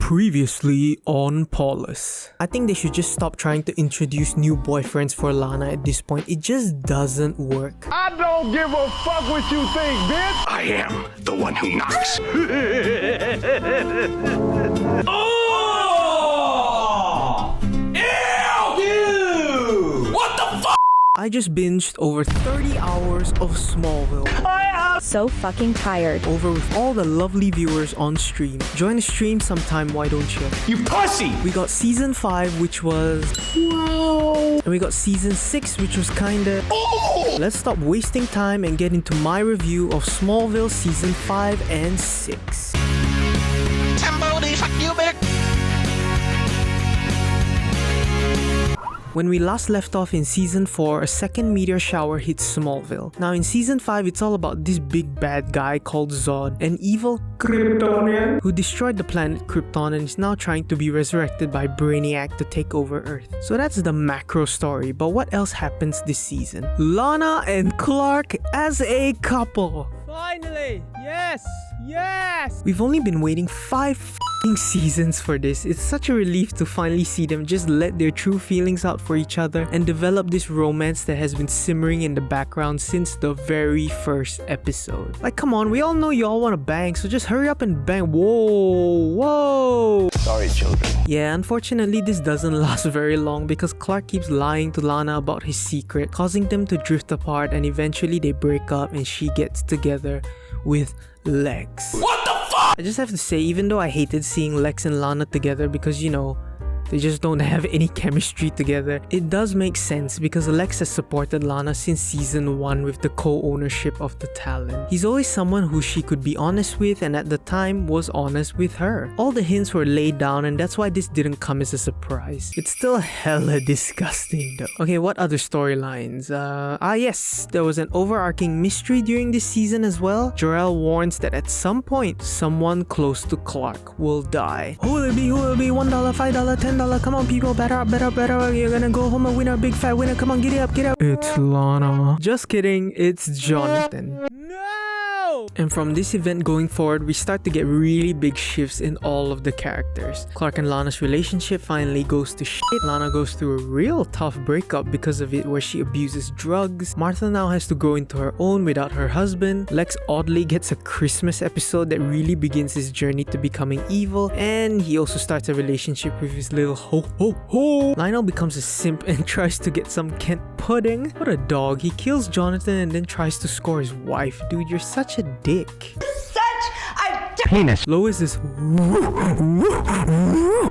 Previously on Paulus. I think they should just stop trying to introduce new boyfriends for Lana at this point. It just doesn't work. I don't give a fuck what you think, bitch! I am the one who knocks. Oh! Ew! Dude! What the fuck? I just binged over 30 hours of Smallville. So fucking tired. Over with all the lovely viewers on stream. Join the stream sometime, why don't you? You pussy! We got season 5, which was wow. And we got season 6, which was kinda oh. Let's stop wasting time and get into my review of Smallville season 5 and 6. Somebody fuck you, bitch! When we last left off in Season 4, a second meteor shower hits Smallville. Now in Season 5, it's all about this big bad guy called Zod, an evil Kryptonian who destroyed the planet Krypton and is now trying to be resurrected by Brainiac to take over Earth. So that's the macro story, but what else happens this season? Lana and Clark as a couple! Finally! Yes! Yes! We've only been waiting 5 seasons for this. It's such a relief to finally see them just let their true feelings out for each other and develop this romance that has been simmering in the background since the very first episode. Like, come on, we all know you all want to bang, so just hurry up and bang. Whoa! Sorry, children. Yeah, unfortunately, this doesn't last very long because Clark keeps lying to Lana about his secret, causing them to drift apart, and eventually they break up and she gets together with Lex. What the fuck? I just have to say, even though I hated seeing Lex and Lana together because, you know, they just don't have any chemistry together, it does make sense because Lex has supported Lana since season 1 with the co-ownership of the talent. He's always someone who she could be honest with and at the time was honest with her. All the hints were laid down and that's why this didn't come as a surprise. It's still hella disgusting though. Okay, what other storylines? Yes, there was an overarching mystery during this season as well. Jor-El warns that at some point, someone close to Clark will die. Who will it be? Who will it be? $1, $5, $10? Come on people, better up. You're gonna go home and win a big fat winner. Come on, get it up. It's Lana. Just kidding, it's Jonathan. No! And from this event going forward, we start to get really big shifts in all of the characters. Clark and Lana's relationship finally goes to shit. Lana goes through a real tough breakup because of it where she abuses drugs. Martha now has to grow into her own without her husband. Lex oddly gets a Christmas episode that really begins his journey to becoming evil. And he also starts a relationship with his little ho-ho-ho. Lionel becomes a simp and tries to get some Kent pudding. What a dog. He kills Jonathan and then tries to score his wife. Dude, you're such a dick. Penis. Lois is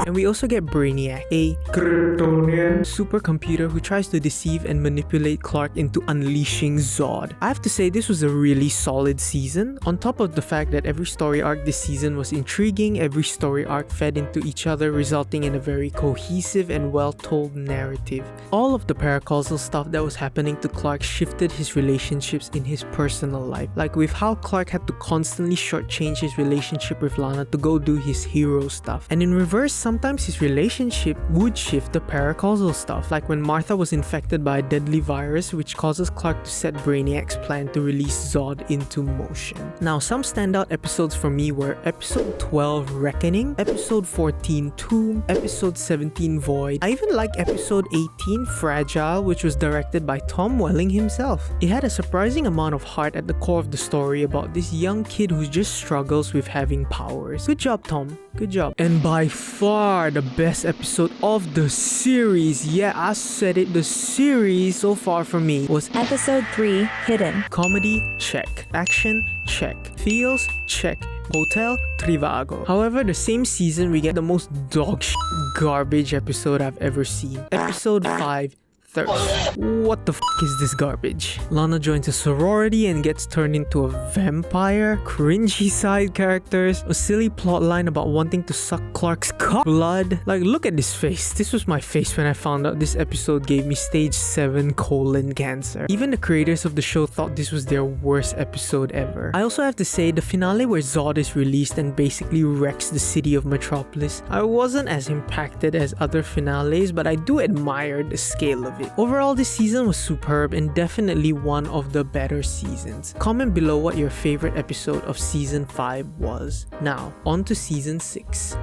and we also get Brainiac, a Kryptonian supercomputer who tries to deceive and manipulate Clark into unleashing Zod. I have to say this was a really solid season. On top of the fact that every story arc this season was intriguing, every story arc fed into each other, resulting in a very cohesive and well-told narrative. All of the paracausal stuff that was happening to Clark shifted his relationships in his personal life, like with how Clark had to constantly shortchange his relationship with Lana to go do his hero stuff. And in reverse, sometimes his relationship would shift the paracausal stuff, like when Martha was infected by a deadly virus which causes Clark to set Brainiac's plan to release Zod into motion. Now, some standout episodes for me were episode 12 Reckoning, episode 14 Tomb, episode 17 Void. I even like episode 18 Fragile, which was directed by Tom Welling himself. It had a surprising amount of heart at the core of the story about this young kid who just struggles with having powers. Good job, Tom. Good job. And by far the best episode of the series, yeah, I said it, the series so far for me was Episode 3, Hidden. Comedy, check. Action, check. Feels, check. Hotel Trivago. However, the same season we get the most dog shit garbage episode I've ever seen. Episode 5, Thirst. What the f is this garbage? Lana joins a sorority and gets turned into a vampire, cringy side characters, a silly plotline about wanting to suck Clark's cock blood. Like, look at this face. This was my face when I found out this episode gave me stage 7 colon cancer. Even the creators of the show thought this was their worst episode ever. I also have to say, the finale where Zod is released and basically wrecks the city of Metropolis, I wasn't as impacted as other finales, but I do admire the scale of it. Overall, this season was superb and definitely one of the better seasons. Comment below what your favorite episode of season 5 was. Now, on to season 6.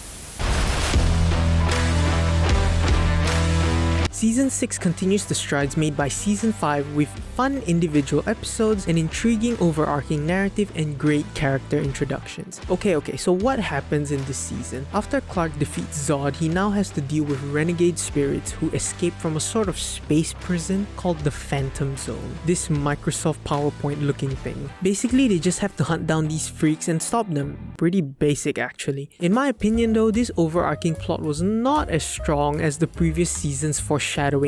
Season 6 continues the strides made by Season 5 with fun individual episodes, an intriguing overarching narrative, and great character introductions. Okay, so what happens in this season? After Clark defeats Zod, he now has to deal with renegade spirits who escape from a sort of space prison called the Phantom Zone. This Microsoft PowerPoint looking thing. Basically, they just have to hunt down these freaks and stop them. Pretty basic actually. In my opinion though, this overarching plot was not as strong as the previous season's foreshadowing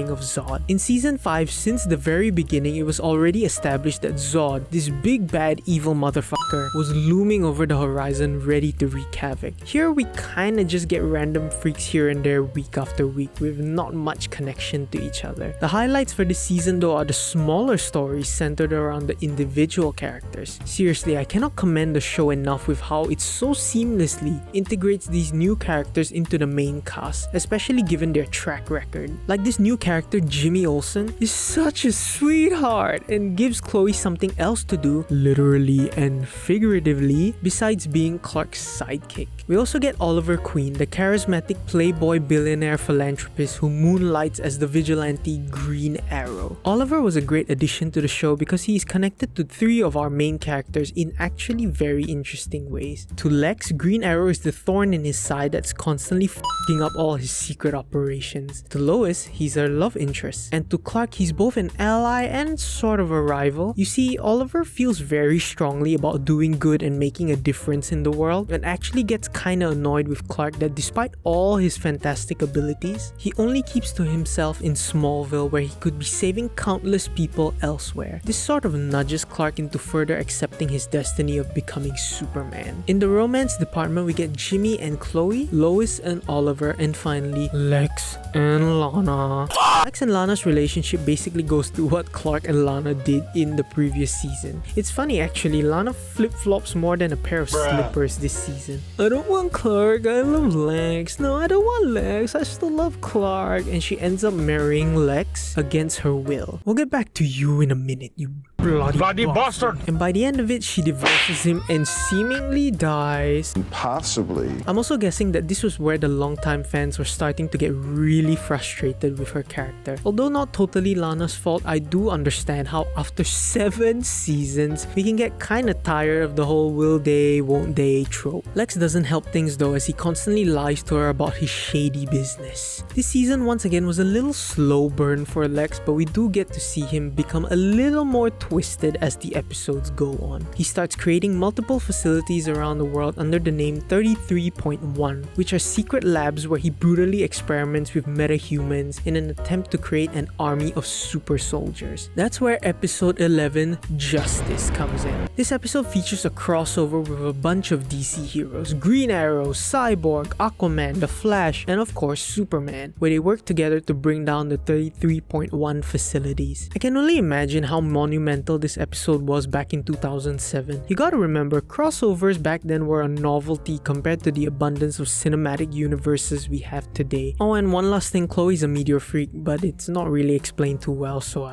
of Zod. In Season 5, since the very beginning, it was already established that Zod, this big bad evil motherfucker, was looming over the horizon ready to wreak havoc. Here we kinda just get random freaks here and there week after week with not much connection to each other. The highlights for this season though are the smaller stories centered around the individual characters. Seriously, I cannot commend the show enough with how it so seamlessly integrates these new characters into the main cast, especially given their track record. Like this new character Jimmy Olsen is such a sweetheart and gives Chloe something else to do, literally and figuratively, besides being Clark's sidekick. We also get Oliver Queen, the charismatic playboy billionaire philanthropist who moonlights as the vigilante Green Arrow. Oliver was a great addition to the show because he is connected to 3 of our main characters in actually very interesting ways. To Lex, Green Arrow is the thorn in his side that's constantly f***ing up all his secret operations. To Lois, he's her love interest. And to Clark, he's both an ally and sort of a rival. You see, Oliver feels very strongly about doing good and making a difference in the world, and actually gets kinda annoyed with Clark that despite all his fantastic abilities, he only keeps to himself in Smallville where he could be saving countless people elsewhere. This sort of nudges Clark into further accepting his destiny of becoming Superman. In the romance department, we get Jimmy and Chloe, Lois and Oliver, and finally Lex and Lana. Lex and Lana's relationship basically goes through what Clark and Lana did in the previous season. It's funny actually, Lana flip-flops more than a pair of slippers this season. I don't want Clark, I love Lex. No, I don't want Lex, I still love Clark. And she ends up marrying Lex against her will. We'll get back to you in a minute, you bloody bastard. And by the end of it, she divorces him and seemingly dies. Possibly. I'm also guessing that this was where the longtime fans were starting to get really frustrated with her character. Although not totally Lana's fault, I do understand how after 7 seasons, we can get kinda tired of the whole will they, won't they trope. Lex doesn't help things though, as he constantly lies to her about his shady business. This season once again was a little slow burn for Lex, but we do get to see him become a little more twisted as the episodes go on. He starts creating multiple facilities around the world under the name 33.1, which are secret labs where he brutally experiments with metahumans in an attempt to create an army of super soldiers. That's where episode 11, Justice, comes in. This episode features a crossover with a bunch of DC heroes: Green Arrow, Cyborg, Aquaman, The Flash, and of course Superman, where they work together to bring down the 33.1 facilities. I can only imagine how monumental this episode was back in 2007. You gotta remember, crossovers back then were a novelty compared to the abundance of cinematic universes we have today. Oh, and one last thing, Chloe's a meteor freak, but it's not really explained too well, so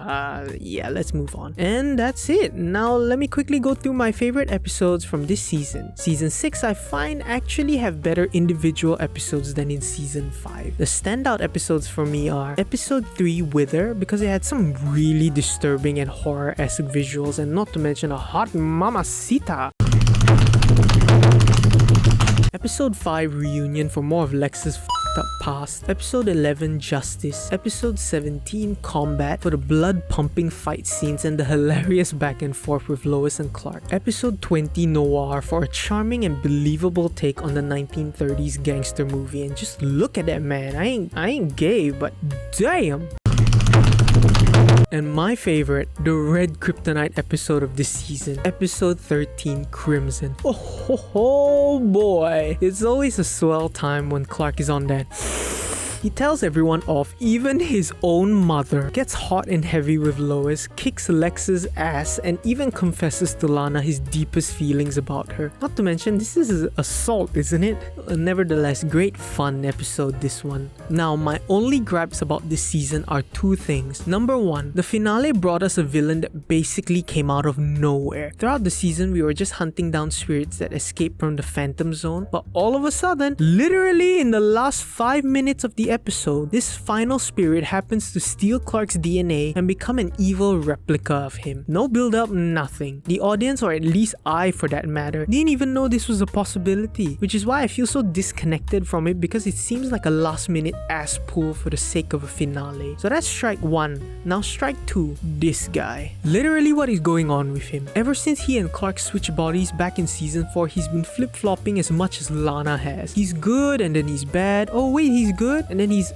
yeah, let's move on. And that's it. Now let me quickly go through my favorite episodes from this season. Season 6 I find actually have better individual episodes than in Season 5. The standout episodes for me are Episode 3, Wither, because it had some really disturbing and horror-esque visuals, and not to mention a hot mamacita. Episode 5, Reunion, for more of Lex's f***ed up past. Episode 11, Justice. Episode 17, Combat, for the blood-pumping fight scenes and the hilarious back and forth with Lois and Clark. Episode 20, Noir, for a charming and believable take on the 1930s gangster movie. And just look at that man. I ain't gay, but damn! And my favorite, the Red Kryptonite episode of this season, episode 13, Crimson. Oh boy, it's always a swell time when Clark is on that. He tells everyone off, even his own mother, gets hot and heavy with Lois, kicks Lex's ass, and even confesses to Lana his deepest feelings about her. Not to mention, this is assault, isn't it? Nevertheless, great fun episode this one. Now, my only gripes about this season are 2 things. Number 1, the finale brought us a villain that basically came out of nowhere. Throughout the season, we were just hunting down spirits that escaped from the Phantom Zone, but all of a sudden, literally in the last 5 minutes of the episode, this final spirit happens to steal Clark's DNA and become an evil replica of him. No build up, nothing. The audience, or at least I for that matter, didn't even know this was a possibility, which is why I feel so disconnected from it, because it seems like a last minute ass pull for the sake of a finale. So that's strike 1. Now strike 2, this guy. Literally what is going on with him? Ever since he and Clark switched bodies back in season 4, he's been flip-flopping as much as Lana has. He's good and then he's bad. Oh wait, he's good and then he's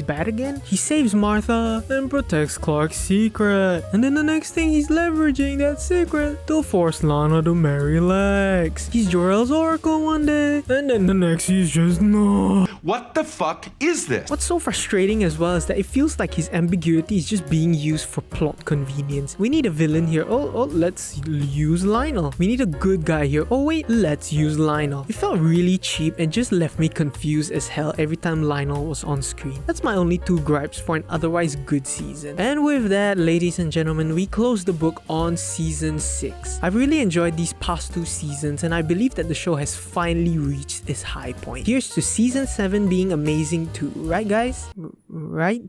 bad again? He saves Martha and protects Clark's secret. And then the next thing, he's leveraging that secret to force Lana to marry Lex. He's Jor-El's oracle one day, and then the next he's just no. What the fuck is this? What's so frustrating as well is that it feels like his ambiguity is just being used for plot convenience. We need a villain here. Oh, let's use Lionel. We need a good guy here. Oh wait, let's use Lionel. It felt really cheap and just left me confused as hell every time Lionel was on screen. That's my only 2 gripes for an otherwise good season. And with that, ladies and gentlemen, we close the book on season 6. I've really enjoyed these past 2 seasons, and I believe that the show has finally reached its high point. Here's to season 7 being amazing too, right guys? Right?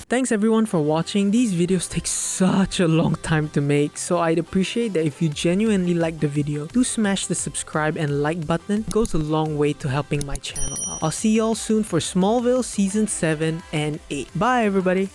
Thanks everyone for watching. These videos take such a long time to make, so I'd appreciate that if you genuinely like the video, do smash the subscribe and like button. It goes a long way to helping my channel out. I'll see y'all soon for Smallville season 7 and 8. Bye everybody!